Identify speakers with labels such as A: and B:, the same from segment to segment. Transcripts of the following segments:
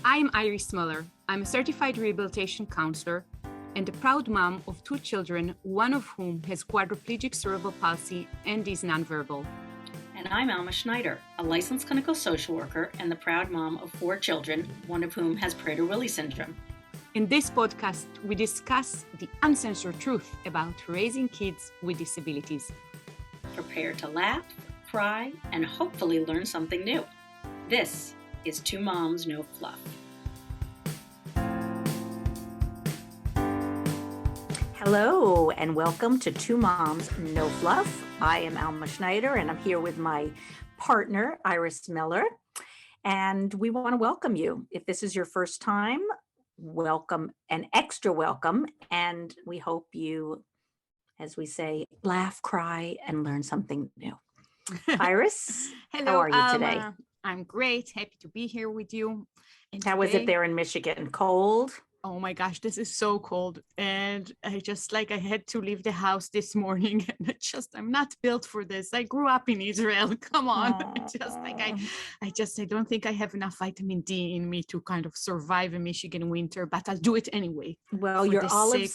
A: I'm Iris Muller. I'm a certified rehabilitation counselor and a proud mom of 2 children, one of whom has quadriplegic cerebral palsy and is nonverbal.
B: And I'm Alma Schneider, a licensed clinical social worker and the proud mom of 4 children, one of whom has Prader-Willi syndrome.
A: In this podcast, we discuss the uncensored truth about raising kids with disabilities.
B: Prepare to laugh, cry, and hopefully learn something new. This is Two Moms, No Fluff.
C: Hello, and welcome to Two Moms, No Fluff. I am Alma Schneider, and I'm here with my partner, Iris Miller. And we want to welcome you. If this is your first time, welcome, and extra welcome. And we hope you, as we say, laugh, cry, and learn something new. Iris,
A: Hello,
C: how are you
A: Alma.
C: today?
A: I'm great. Happy to be here with you. And
C: How was it there in Michigan? Cold?
A: Oh my gosh, this is so cold. And I had to leave the house this morning. And I'm not built for this. I grew up in Israel. Come on. I don't think I have enough vitamin D in me to kind of survive a Michigan winter, but I'll do it anyway.
C: Well, your olive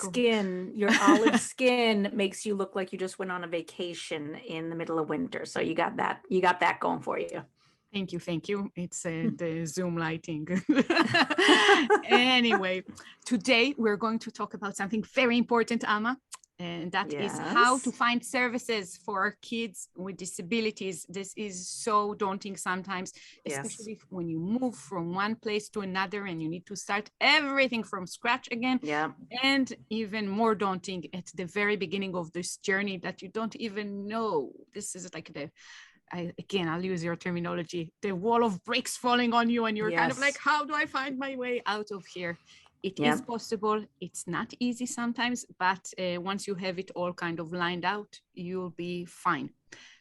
C: skin makes you look like you just went on a vacation in the middle of winter. So you got that going for you.
A: Thank you. It's the Zoom lighting. Anyway, today we're going to talk about something very important, Alma, and that is how to find services for our kids with disabilities. This is so daunting sometimes, especially when you move from one place to another and you need to start everything from scratch again.
C: Yeah.
A: And even more daunting at the very beginning of this journey that you don't even know. This is like I'll use your terminology, the wall of bricks falling on you and you're kind of like, how do I find my way out of here? It is possible. It's not easy sometimes, but once you have it all kind of lined out, you'll be fine.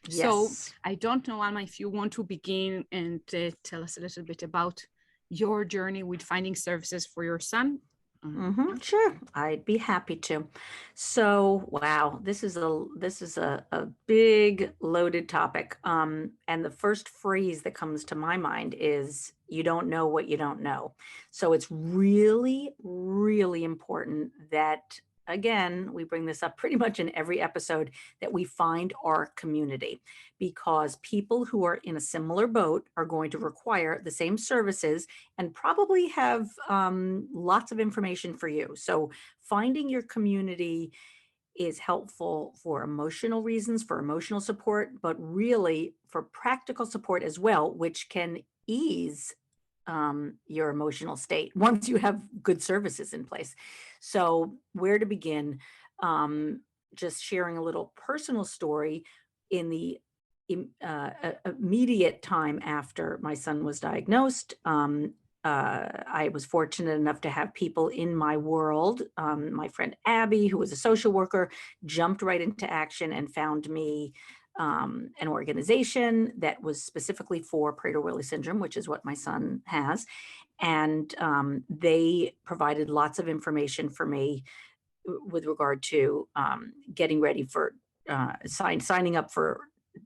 A: Yes. So I don't know, Alma, if you want to begin and tell us a little bit about your journey with finding services for your son.
C: Sure, I'd be happy to. So, wow, this is a big loaded topic. And the first phrase that comes to my mind is you don't know what you don't know. So it's really, really important that, again, we bring this up pretty much in every episode, that we find our community, because people who are in a similar boat are going to require the same services and probably have lots of information for you. So finding your community is helpful for emotional reasons, for emotional support, but really for practical support as well, which can ease your emotional state once you have good services in place. So where to begin? Just sharing a little personal story. In the immediate time after my son was diagnosed, I was fortunate enough to have people in my world. My friend Abby, who was a social worker, jumped right into action and found me an organization that was specifically for Prader-Willi syndrome, which is what my son has. And they provided lots of information for me with regard to getting ready for signing up for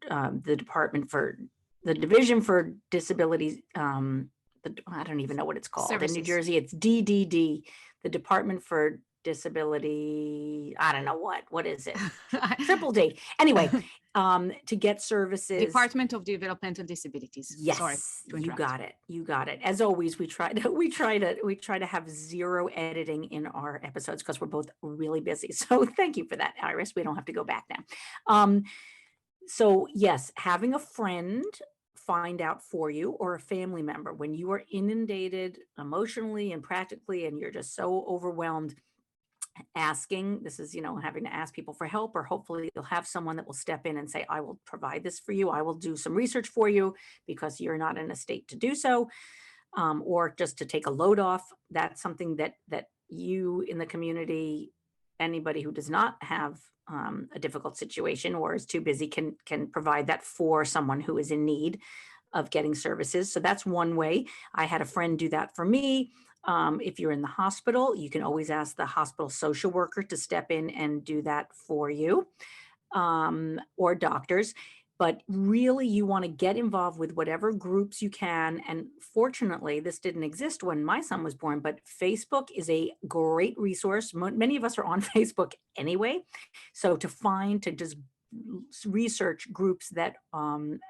C: the Division for Disabilities. I don't even know what it's called. Services. In New Jersey, it's DDD, the Department for Disability. I don't know what is it? Triple D. Anyway, to get services.
A: Department of Developmental Disabilities.
C: Yes,
A: sorry to interrupt.
C: You got it. As always, we try to have zero editing in our episodes because we're both really busy. So thank you for that, Iris. We don't have to go back now. So yes, having a friend find out for you, or a family member, when you are inundated emotionally and practically and you're just so overwhelmed, asking, this is, having to ask people for help, or hopefully you'll have someone that will step in and say, I will provide this for you. I will do some research for you because you're not in a state to do so, or just to take a load off. That's something that you in the community, anybody who does not have a difficult situation or is too busy can provide that for someone who is in need of getting services. So that's one way. I had a friend do that for me. If you're in the hospital, you can always ask the hospital social worker to step in and do that for you, or doctors. But really, you want to get involved with whatever groups you can. And fortunately, this didn't exist when my son was born, but Facebook is a great resource. Many of us are on Facebook anyway. So to just research groups that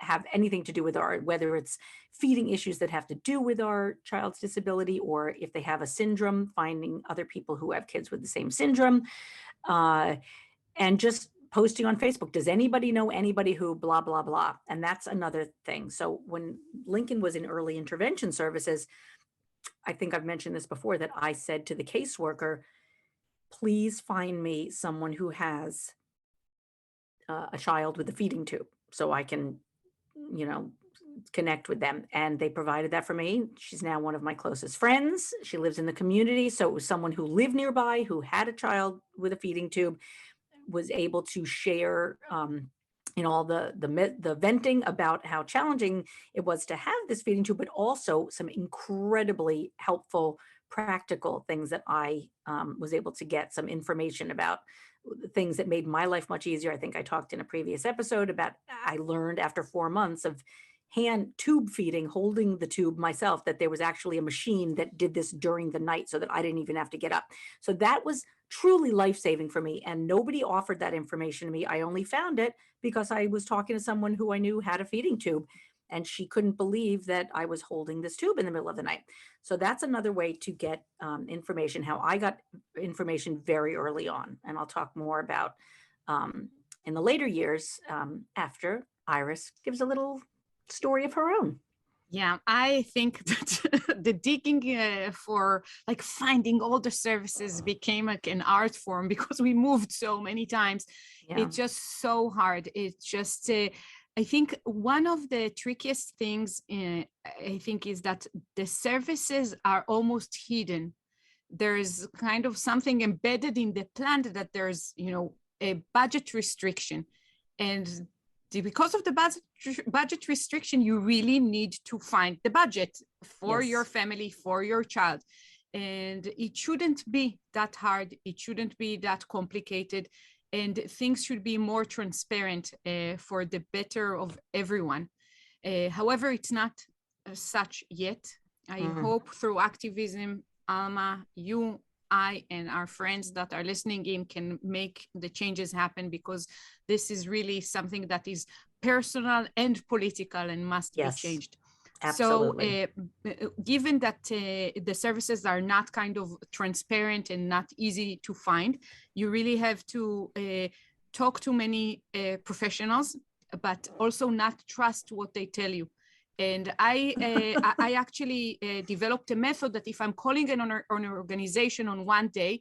C: have anything to do with whether it's feeding issues that have to do with our child's disability, or if they have a syndrome, finding other people who have kids with the same syndrome. And just posting on Facebook, does anybody know anybody who blah, blah, blah? And that's another thing. So when Lincoln was in early intervention services, I think I've mentioned this before, that I said to the caseworker, please find me someone who has a child with a feeding tube so I can, connect with them. And they provided that for me. She's now one of my closest friends. She lives in the community. So it was someone who lived nearby, who had a child with a feeding tube, was able to share all the venting about how challenging it was to have this feeding tube, but also some incredibly helpful practical things that I was able to get some information about, things that made my life much easier. I think I talked in a previous episode about, I learned after 4 months of hand tube feeding, holding the tube myself, that there was actually a machine that did this during the night so that I didn't even have to get up. So that was truly life-saving for me. And nobody offered that information to me. I only found it because I was talking to someone who I knew had a feeding tube, and she couldn't believe that I was holding this tube in the middle of the night. So that's another way to get information, how I got information very early on. And I'll talk more about in the later years after Iris gives a little story of her own.
A: Yeah, I think that the digging for like finding all the services became like an art form because we moved so many times. Yeah. It's just so hard. It's just, I think one of the trickiest things I think is that the services are almost hidden. There's kind of something embedded in the plan that there's, a budget restriction. And because of the budget restriction, you really need to find the budget for your family, for your child. And it shouldn't be that hard. It shouldn't be that complicated. And things should be more transparent for the better of everyone. However, it's not such yet. I hope through activism, Alma, you, I, and our friends that are listening in can make the changes happen, because this is really something that is personal and political and must be changed. Absolutely. So given that the services are not kind of transparent and not easy to find, you really have to talk to many professionals, but also not trust what they tell you. And I actually developed a method that if I'm calling an organization on one day,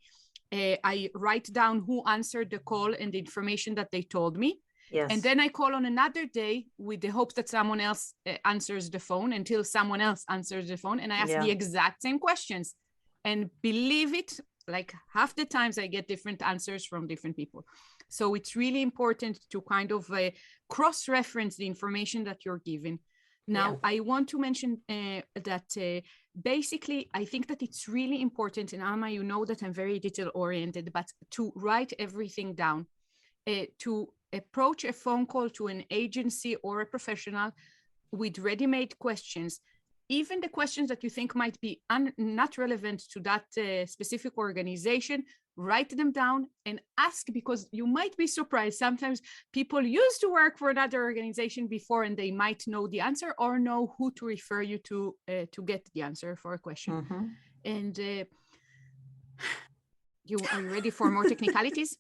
A: I write down who answered the call and the information that they told me. Yes. And then I call on another day with the hope that someone else answers the phone, until someone else answers the phone, and I ask the exact same questions. And believe it, like half the times I get different answers from different people. So it's really important to kind of cross-reference the information that you're given. Now, I want to mention that basically, I think that it's really important, and Alma, you know that I'm very detail-oriented, but to write everything down, to approach a phone call to an agency or a professional with ready-made questions, even the questions that you think might be not relevant to that specific organization, write them down and ask, because you might be surprised. Sometimes people used to work for another organization before, and they might know the answer or know who to refer you to get the answer for a question. And are you ready for more technicalities?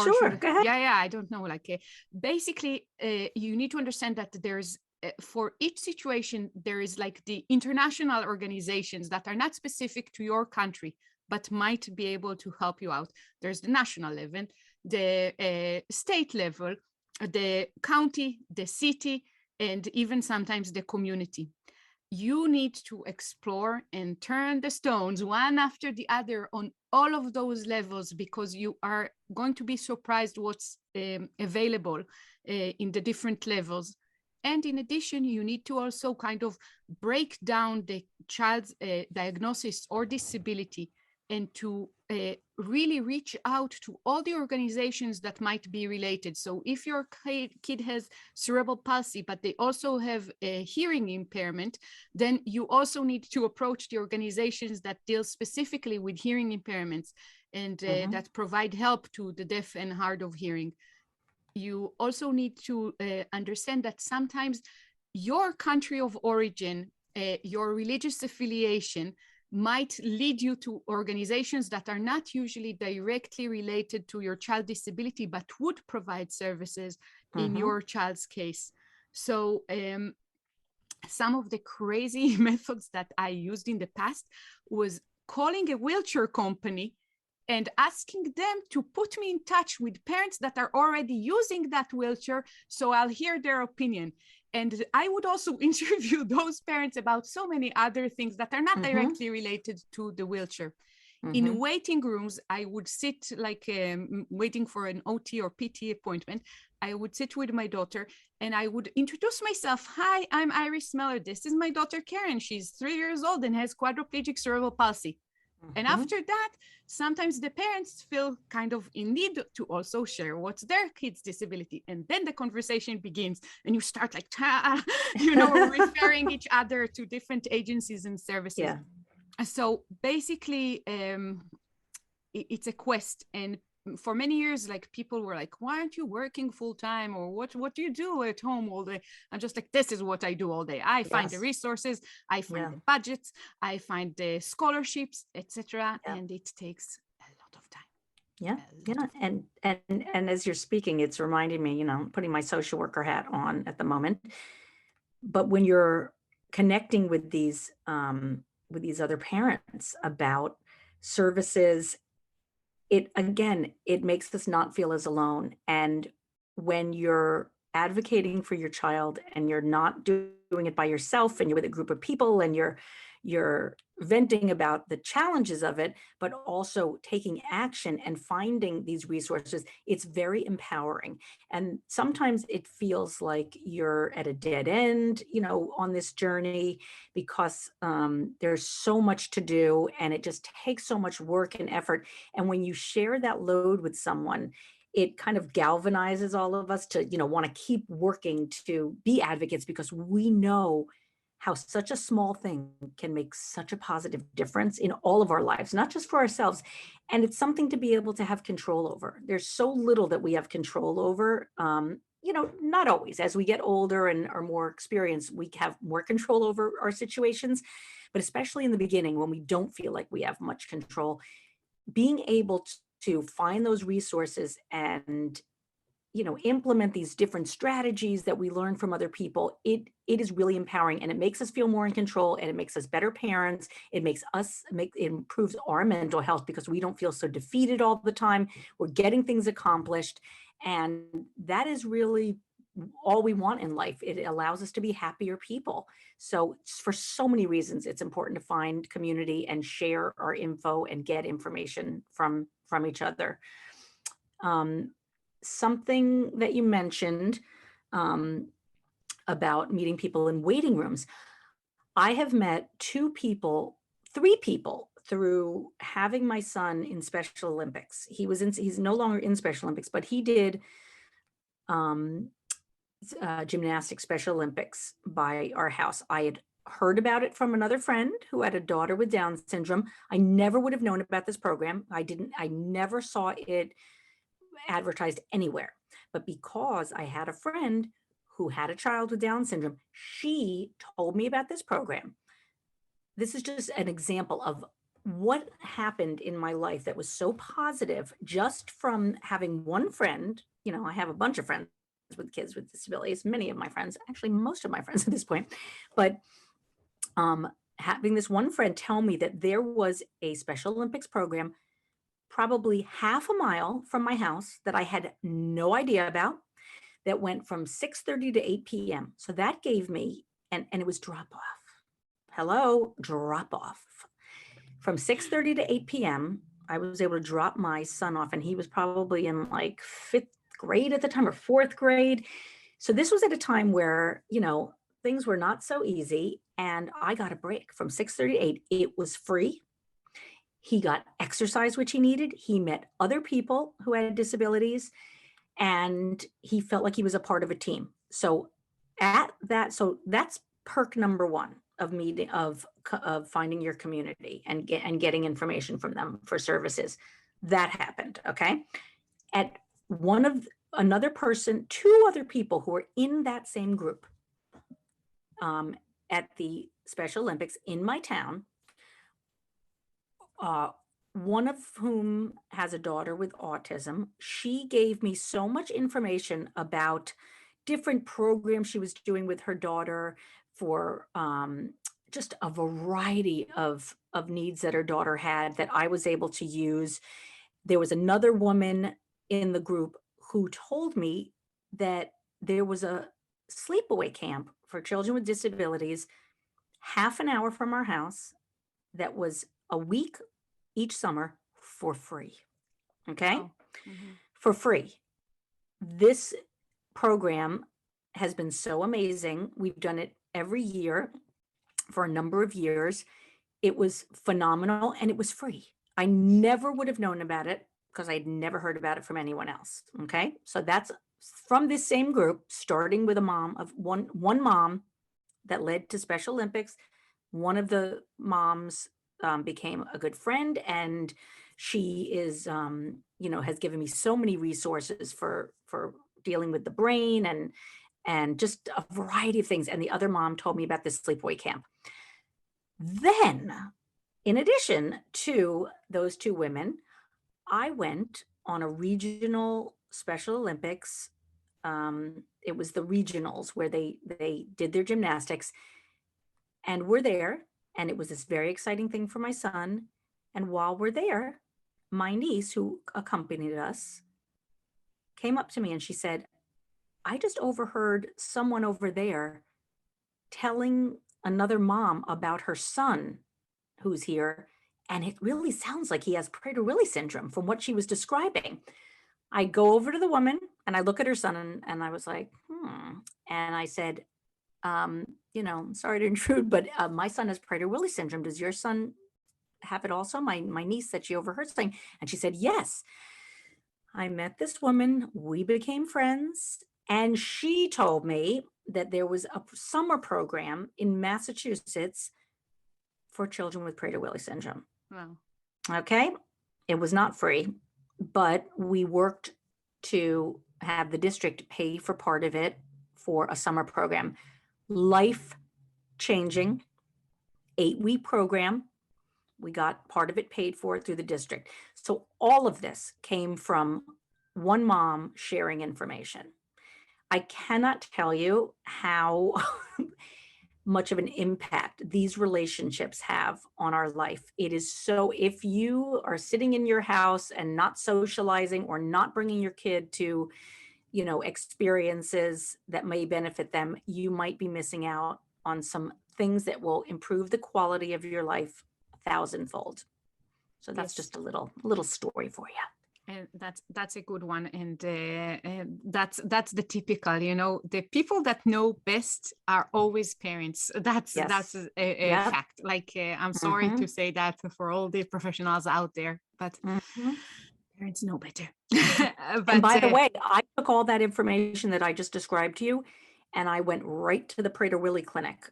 C: Sure, go ahead.
A: Yeah, I don't know. Like basically, you need to understand that there's for each situation, there is like the international organizations that are not specific to your country, but might be able to help you out. There's the national level, the state level, the county, the city, and even sometimes the community. You need to explore and turn the stones one after the other on all of those levels, because you are going to be surprised what's available in the different levels. And in addition, you need to also kind of break down the child's diagnosis or disability, and to really reach out to all the organizations that might be related. So if your kid has cerebral palsy, but they also have a hearing impairment, then you also need to approach the organizations that deal specifically with hearing impairments and that provide help to the deaf and hard of hearing. You also need to understand that sometimes your country of origin, your religious affiliation, might lead you to organizations that are not usually directly related to your child's disability, but would provide services in your child's case. So some of the crazy methods that I used in the past was calling a wheelchair company and asking them to put me in touch with parents that are already using that wheelchair, so I'll hear their opinion. And I would also interview those parents about so many other things that are not directly related to the wheelchair. In waiting rooms, I would sit like waiting for an OT or PT appointment. I would sit with my daughter and I would introduce myself. Hi, I'm Iris Smeller. This is my daughter, Karen. She's 3 years old and has quadriplegic cerebral palsy. And after that, sometimes the parents feel kind of in need to also share what's their kid's disability. And then the conversation begins and you start like, referring each other to different agencies and services. Yeah. So basically, it's a quest. And for many years, like people were like, why aren't you working full time? Or what do you do at home all day? I'm just like, this is what I do all day. I find the resources, I find the budgets, I find the scholarships, etc. And it takes a lot of time.
C: And as you're speaking, it's reminding me, putting my social worker hat on at the moment. But when you're connecting with these other parents about services, it makes us not feel as alone. And when you're advocating for your child and you're not doing it by yourself and you're with a group of people and you're venting about the challenges of it, but also taking action and finding these resources, it's very empowering. And sometimes it feels like you're at a dead end, on this journey, because there's so much to do and it just takes so much work and effort. And when you share that load with someone, it kind of galvanizes all of us to, want to keep working to be advocates, because we know how such a small thing can make such a positive difference in all of our lives, not just for ourselves. And it's something to be able to have control over. There's so little that we have control over. Not always. As we get older and are more experienced, we have more control over our situations. But especially in the beginning, when we don't feel like we have much control, being able to find those resources and implement these different strategies that we learn from other people, it is really empowering, and it makes us feel more in control, and it makes us better parents. It improves our mental health because we don't feel so defeated all the time. We're getting things accomplished, and that is really all we want in life. It allows us to be happier people. So for so many reasons, it's important to find community and share our info and get information from each other. Something that you mentioned about meeting people in waiting rooms. I have met three people through having my son in Special Olympics. He's no longer in Special Olympics, but he did gymnastics Special Olympics by our house. I had heard about it from another friend who had a daughter with Down syndrome. I never would have known about this program. I never saw it advertised anywhere. But because I had a friend who had a child with Down syndrome, she told me about this program. This is just an example of what happened in my life that was so positive just from having one friend. I have a bunch of friends with kids with disabilities, many of my friends, actually most of my friends at this point, but having this one friend tell me that there was a Special Olympics program probably half a mile from my house that I had no idea about, that went from 6:30 to 8 p.m. So that gave me, and it was drop off. From 6:30 to 8 p.m., I was able to drop my son off, and he was probably in like 5th grade at the time, or 4th grade. So this was at a time where, things were not so easy, and I got a break from 6:30 to 8. It was free. He got exercise, which he needed. He met other people who had disabilities, and he felt like he was a part of a team. So that's perk number one of meeting of finding your community and getting information from them for services. That happened. Okay. At another person, two other people who were in that same group at the Special Olympics in my town, one of whom has a daughter with autism. She gave me so much information about different programs she was doing with her daughter for just a variety of needs that her daughter had that I was able to use. There was another woman in the group who told me that there was a sleepaway camp for children with disabilities half an hour from our house that was a week each summer for free. Okay.
A: Oh. Mm-hmm.
C: For free. This program has been so amazing. We've done it every year for a number of years. It was phenomenal and it was free. I never would have known about it because I'd never heard about it from anyone else. Okay. So that's from this same group, starting with a mom of one mom that led to Special Olympics. One of the moms became a good friend, and she is, has given me so many resources for dealing with the brain and just a variety of things. And the other mom told me about this sleepaway camp. Then, in addition to those two women, I went on a regional Special Olympics. It was the regionals where they did their gymnastics, and we're there. And it was this very exciting thing for my son. And while we're there, my niece, who accompanied us, came up to me and she said, I just overheard someone over there telling another mom about her son who's here. And it really sounds like he has Prader-Willi syndrome from what she was describing. I go over to the woman and I look at her son and I was like, And I said, sorry to intrude, but my son has Prader-Willi syndrome. Does your son have it also? My niece said she overheard something, and she said, yes. I met this woman, we became friends, and she told me that there was a summer program in Massachusetts for children with Prader-Willi syndrome.
A: Wow.
C: Okay. It was not free, but we worked to have the district pay for part of it for a summer program. Life-changing 8-week program. We got part of it paid for through the district. So all of this came from one mom sharing information. I cannot tell you how much of an impact these relationships have on our life. It is so, if you are sitting in your house and not socializing or not bringing your kid to experiences that may benefit them, you might be missing out on some things that will improve the quality of your life 1,000-fold. So that's
A: Yes.
C: just a little story for you.
A: And that's a good one. And that's the typical, the people that know best are always parents. That's a
C: Yep.
A: fact. Like, I'm sorry to say that for all the professionals out there, but parents know better.
C: And by the way, I took all that information that I just described to you, and I went right to the Prader-Willi clinic.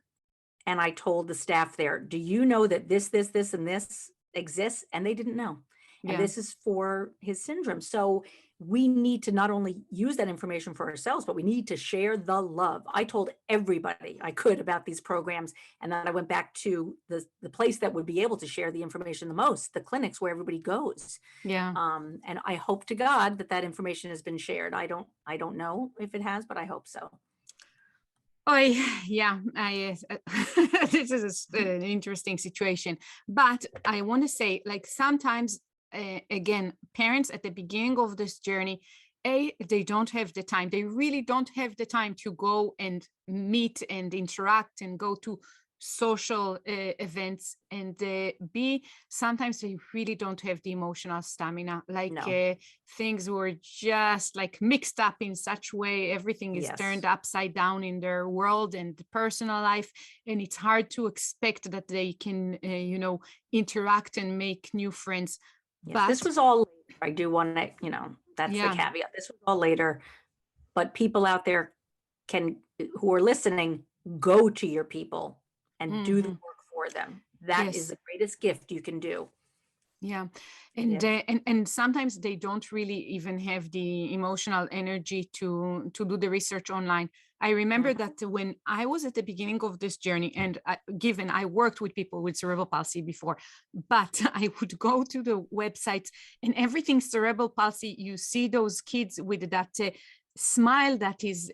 C: And I told the staff there, do you know that this, and this exists? And they didn't know. And this is for his syndrome. So we need to not only use that information for ourselves, but we need to share the love. I told everybody I could about these programs. And then I went back to the place that would be able to share the information the most, the clinics where everybody goes.
A: Yeah.
C: And I hope to God that information has been shared. I don't know if it has, but I hope so.
A: Oh, yeah, this is an interesting situation, but I want to say, like, sometimes, again, parents at the beginning of this journey, they don't have the time. They really don't have the time to go and meet and interact and go to social events, and B, sometimes they really don't have the emotional stamina. Like
C: No.
A: things were just like mixed up in such way, everything is
C: Yes.
A: turned upside down in their world and the personal life, and it's hard to expect that they can interact and make new friends.
C: Yes, this
A: But
C: was all later. I do want to, that's the
A: yeah,
C: caveat. This was all later, but people out there who are listening, go to your people and do the
A: mhm,
C: work for them. That is
A: yes.
C: the greatest gift you can do.
A: Yeah,
C: It
A: and
C: is.
A: and sometimes they don't really even have the emotional energy to do the research online. I remember
C: Mhm.
A: that when I was at the beginning of this journey, and given I worked with people with cerebral palsy before, but I would go to the websites and everything cerebral palsy. You see those kids with that. Smile that is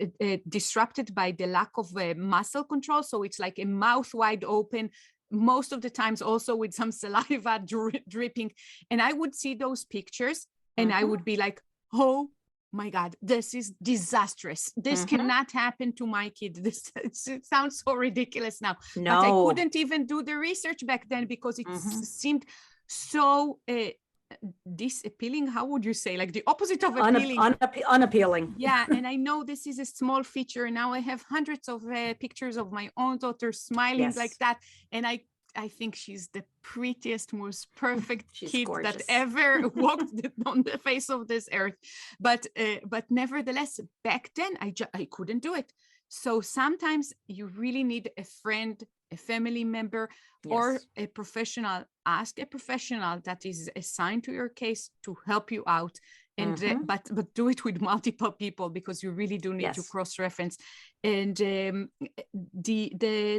A: disrupted by the lack of muscle control, so it's like a mouth wide open, most of the times also with some saliva dripping. And I would see those pictures and I
C: Mhm.
A: would be like, oh my God, this is disastrous. This
C: Mhm.
A: cannot happen to my kid. This it sounds so ridiculous now. But I
C: No.
A: couldn't even do the research back then because it
C: Mhm.
A: seemed so disappealing. How would you say? Like the opposite of appealing.
C: Unappealing.
A: Yeah, and I know this is a small feature. Now I have hundreds of pictures of my own daughter smiling like
C: Yes.
A: that, and I think she's the prettiest, most perfect
C: She's
A: kid that
C: gorgeous.
A: ever walked on the face of this earth. But nevertheless, back then I couldn't do it. So sometimes you really need a friend, a family member, or
C: Yes.
A: a professional. Ask a professional that is assigned to your case to help you out, and
C: Mhm.
A: but do it with multiple people because you really do need to
C: Yes.
A: cross-reference. And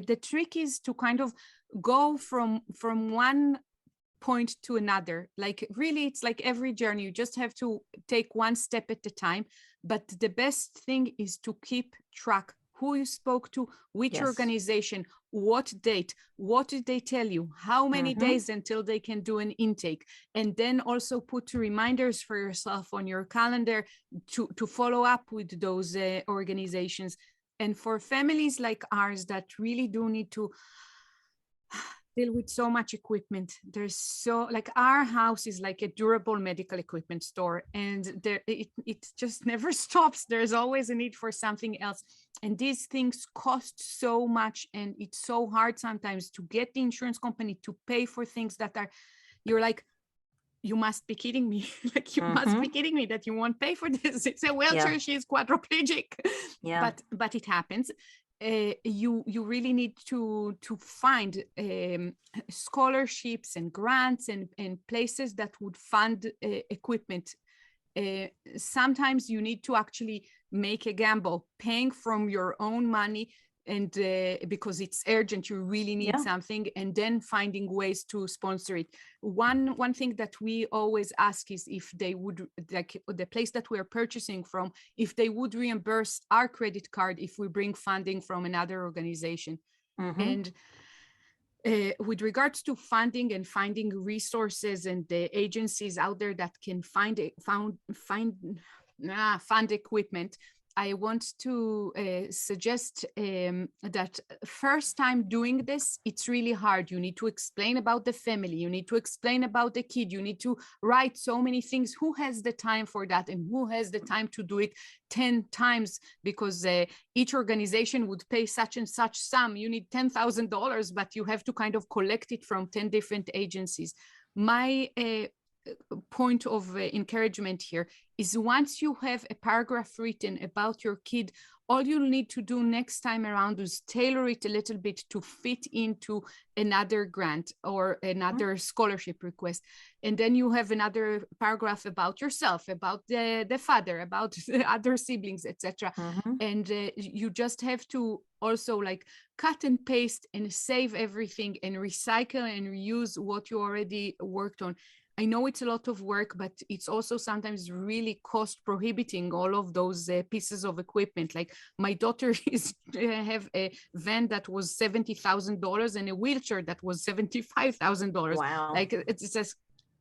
A: the trick is to kind of go from one point to another. Like really, it's like every journey, you just have to take one step at a time. But the best thing is to keep track who you spoke to, which
C: Yes.
A: organization, what date, what did they tell you, how many
C: Mhm.
A: days until they can do an intake. And then also put reminders for yourself on your calendar to follow up with those organizations. And for families like ours that really do need to deal with so much equipment, there's so, like, our house is like a durable medical equipment store, and it just never stops. There's always a need for something else, and these things cost so much, and it's so hard sometimes to get the insurance company to pay for things that are, you're like, you must be kidding me. Like, you must be
C: Mhm.
A: kidding me that you won't pay for this. It's a wheelchair.
C: Yeah.
A: She's quadriplegic.
C: Yeah.
A: But it happens. You really need to find scholarships and grants and places that would fund equipment. Sometimes you need to actually make a gamble, paying from your own money, and because it's urgent, you really need
C: Yeah.
A: something, and then finding ways to sponsor it. One thing that we always ask is if they would, like the place that we're purchasing from, if they would reimburse our credit card if we bring funding from another organization.
C: Mhm.
A: And with regards to funding and finding resources and the agencies out there that can fund equipment, I want to suggest that first time doing this, it's really hard. You need to explain about the family. You need to explain about the kid. You need to write so many things. Who has the time for that? And who has the time to do it 10 times? Because each organization would pay such and such sum. You need $10,000, but you have to kind of collect it from 10 different agencies. My point of encouragement here is, once you have a paragraph written about your kid, all you'll need to do next time around is tailor it a little bit to fit into another grant or another scholarship request. And then you have another paragraph about yourself, about the father, about the other siblings, etc.
C: Mhm.
A: And you just have to also like cut and paste and save everything and recycle and reuse what you already worked on. I know it's a lot of work, but it's also sometimes really cost prohibiting, all of those pieces of equipment. Like my daughter is have a van that was $70,000 and a wheelchair that was $75,000.
C: Wow.
A: Like it's just,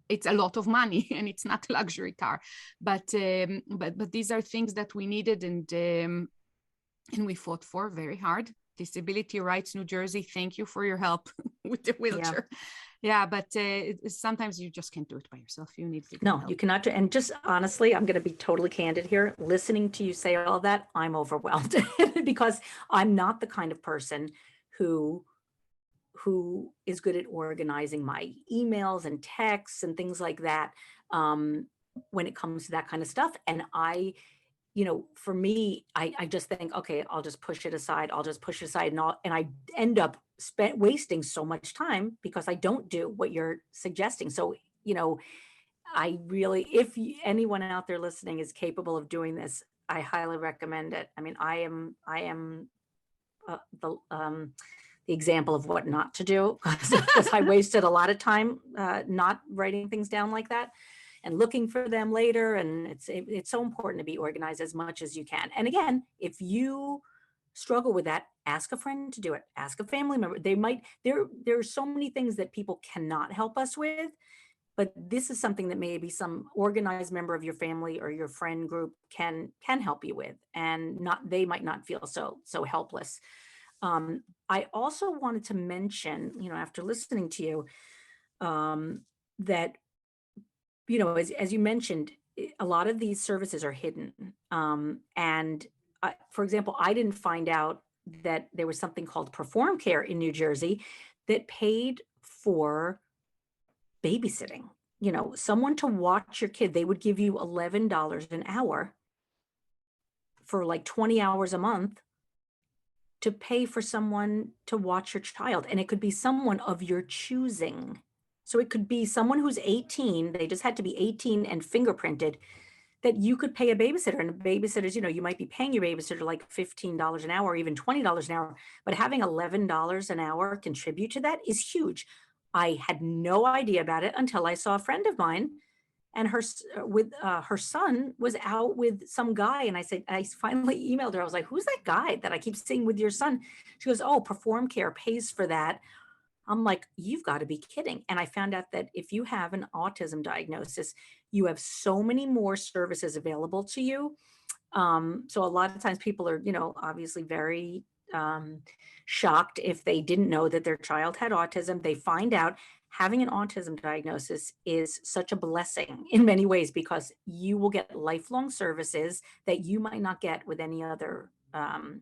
A: it's a lot of money, and it's not a luxury car. But these are things that we needed, and we fought for very hard. Disability Rights New Jersey, thank you for your help with the wheelchair. Yeah, but sometimes you just can't do it by yourself. You need to.
C: No, you cannot do. And just honestly, I'm going to be totally candid here. Listening to you say all that, I'm overwhelmed because I'm not the kind of person who is good at organizing my emails and texts and things like that when it comes to that kind of stuff. And for me, I just think, okay, I'll just push it aside. And I end up wasting so much time because I don't do what you're suggesting. So, I really, if anyone out there listening is capable of doing this, I highly recommend it. I mean, I am the example of what not to do because I wasted a lot of time not writing things down like that and looking for them later. And it's so important to be organized as much as you can. And again, if you struggle with that, ask a friend to do it. Ask a family member. There are so many things that people cannot help us with, but this is something that maybe some organized member of your family or your friend group can help you with, and they might not feel so helpless. I also wanted to mention, after listening to you, that, as you mentioned, a lot of these services are hidden. And for example, I didn't find out that there was something called Perform Care in New Jersey that paid for babysitting. Someone to watch your kid. They would give you $11 an hour for like 20 hours a month to pay for someone to watch your child. And it could be someone of your choosing. So it could be someone who's 18, they just had to be 18 and fingerprinted, that you could pay a babysitter. And babysitters, you might be paying your babysitter like $15 an hour or even $20 an hour, but having $11 an hour contribute to that is huge. I had no idea about it until I saw a friend of mine and her son was out with some guy. And I finally emailed her. I was like, who's that guy that I keep seeing with your son? She goes, oh, Perform Care pays for that. I'm like, you've got to be kidding. And I found out that if you have an autism diagnosis, you have so many more services available to you. So a lot of times people are, obviously very shocked if they didn't know that their child had autism. They find out having an autism diagnosis is such a blessing in many ways because you will get lifelong services that you might not get with any other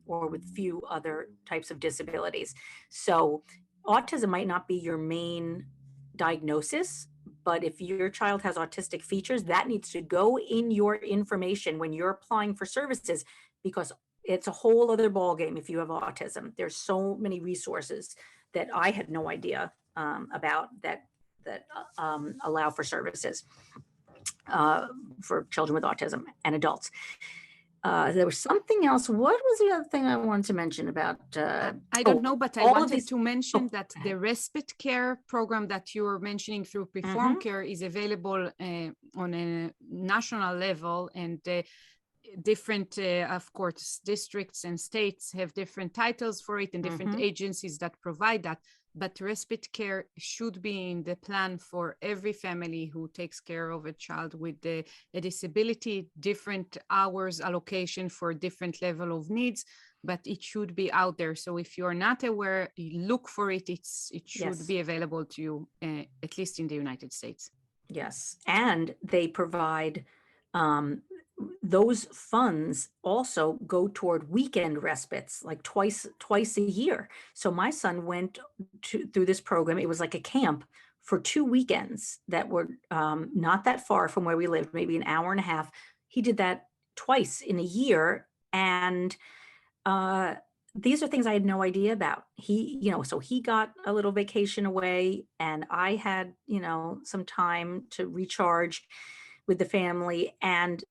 C: or with few other types of disabilities. So autism might not be your main diagnosis, but if your child has autistic features, that needs to go in your information when you're applying for services, because it's a whole other ballgame if you have autism. There's so many resources that I had no idea about that allow for services for children with autism and adults. There was something else. What was the other thing I wanted to mention about?
A: I don't know, but I wanted to mention that the respite care program that you're mentioning through Perform Care is available on a national level, and different, of course, districts and states have different titles for it and different agencies that provide that. But respite care should be in the plan for every family who takes care of a child with a disability, different hours allocation for different level of needs, but it should be out there. So if you're not aware, look for it. It should be available to you, at least in the United States.
C: Yes, and they provide those funds also go toward weekend respites, like twice a year. So my son went through this program. It was like a camp for 2 weekends that were not that far from where we lived, maybe an hour and a half. He did that twice in a year. And these are things I had no idea about. So he got a little vacation away and I had, some time to recharge with the family, and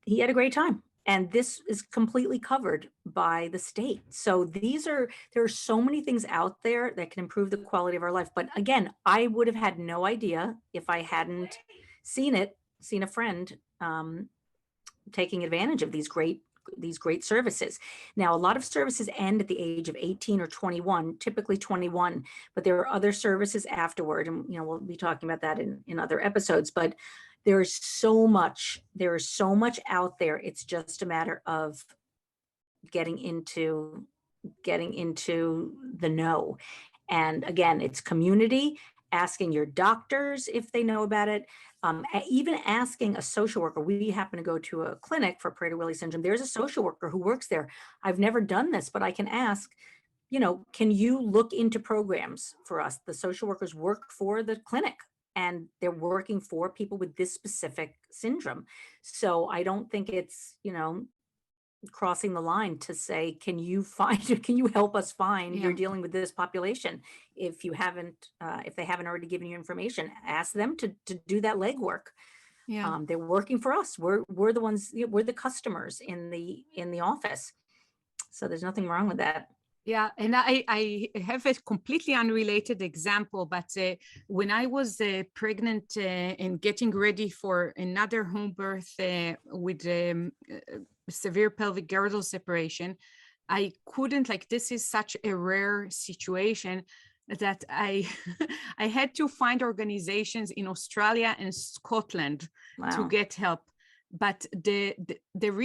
C: he had a great time. And this is completely covered by the state. So there are so many things out there that can improve the quality of our life. But again, I would have had no idea if I hadn't seen a friend taking advantage of these great services. Now, a lot of services end at the age of 18 or 21, typically 21, but there are other services afterward. And, we'll be talking about that in other episodes, but there's so much out there. It's just a matter of getting into getting into the know. And again, it's community, asking your doctors if they know about it, even asking a social worker. We happen to go to a clinic for Prader-Willi syndrome. There's a social worker who works there. I've never done this, but I can ask, can you look into programs for us? The social workers work for the clinic, and they're working for people with this specific syndrome. So I don't think it's, crossing the line to say, can you help us find,
A: Yeah.
C: you're dealing with this population. If they haven't already given you information, ask them to do that legwork.
A: Yeah.
C: They're working for us. We're the ones, we're the customers in the office. So there's nothing wrong with that.
A: Yeah, and I have a completely unrelated example, but when I was pregnant and getting ready for another home birth with severe pelvic girdle separation, I couldn't, this is such a rare situation that I I had to find organizations in Australia and Scotland to get help. But the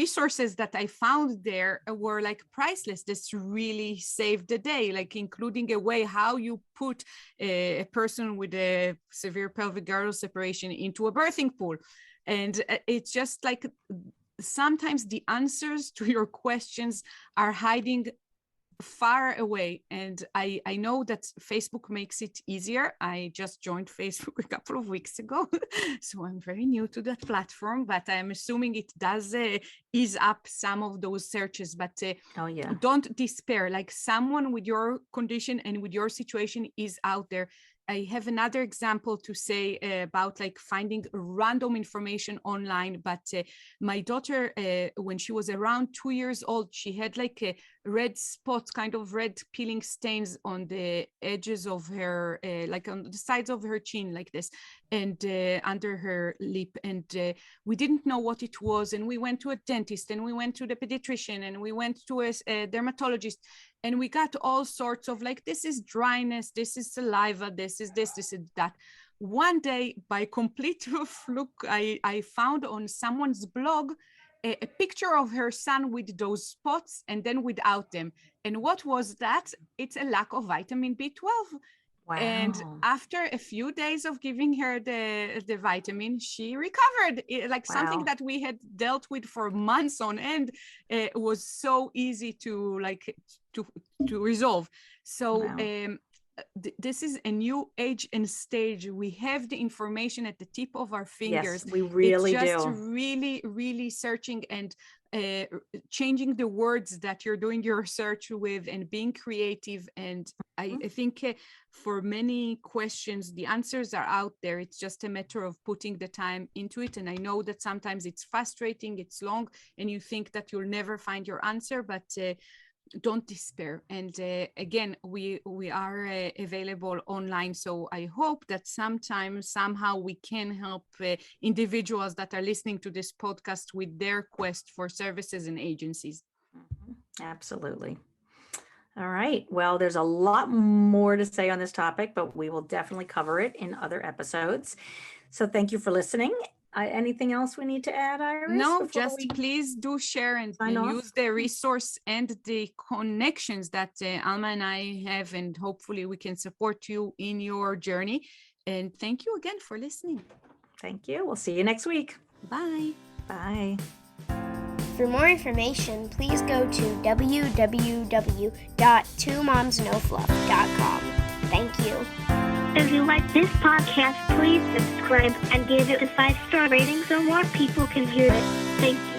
A: resources that I found there were priceless. This really saved the day, including a way how you put a person with a severe pelvic girdle separation into a birthing pool. And it's just sometimes the answers to your questions are hiding far away. And I know that Facebook makes it easier. I just joined Facebook a couple of weeks ago, so I'm very new to that platform, but I'm assuming it does ease up some of those searches. But don't despair. Someone with your condition and with your situation is out there. I have another example to say about finding random information online, but my daughter, when she was around 2 years old, she had a red spots, kind of red peeling stains on the edges of her, on the sides of her chin like this, and under her lip. And we didn't know what it was. And we went to a dentist, and we went to the pediatrician, and we went to a dermatologist. And we got all sorts of this is dryness, this is saliva, this is that. One day, by complete fluke, I found on someone's blog a picture of her son with those spots and then without them. And what was that? It's a lack of vitamin B12.
C: Wow.
A: And after a few days of giving her the vitamin, she recovered. Something that we had dealt with for months on end was so easy to resolve. So this is a new age and stage. We have the information at the tip of our fingers.
C: Yes, we really do.
A: It's just really, really searching and changing the words that you're doing your search with and being creative. And I think for many questions, the answers are out there. It's just a matter of putting the time into it. And I know that sometimes it's frustrating, it's long, and you think that you'll never find your answer, but don't despair. And again, we are available online. So I hope that somehow we can help individuals that are listening to this podcast with their quest for services and agencies.
C: Absolutely. All right. Well, there's a lot more to say on this topic, but we will definitely cover it in other episodes. So thank you for listening. Anything else we need to add, Iris?
A: No, just please do share and use the resource and the connections that Alma and I have, and hopefully we can support you in your journey. And thank you again for listening.
C: Thank you. We'll see you next week.
A: Bye.
C: Bye.
D: For more information, please go to www.twomomsknowfluff.com. Thank you.
E: If you like this podcast, please subscribe and give it a 5-star rating so more people can hear it. Thank you.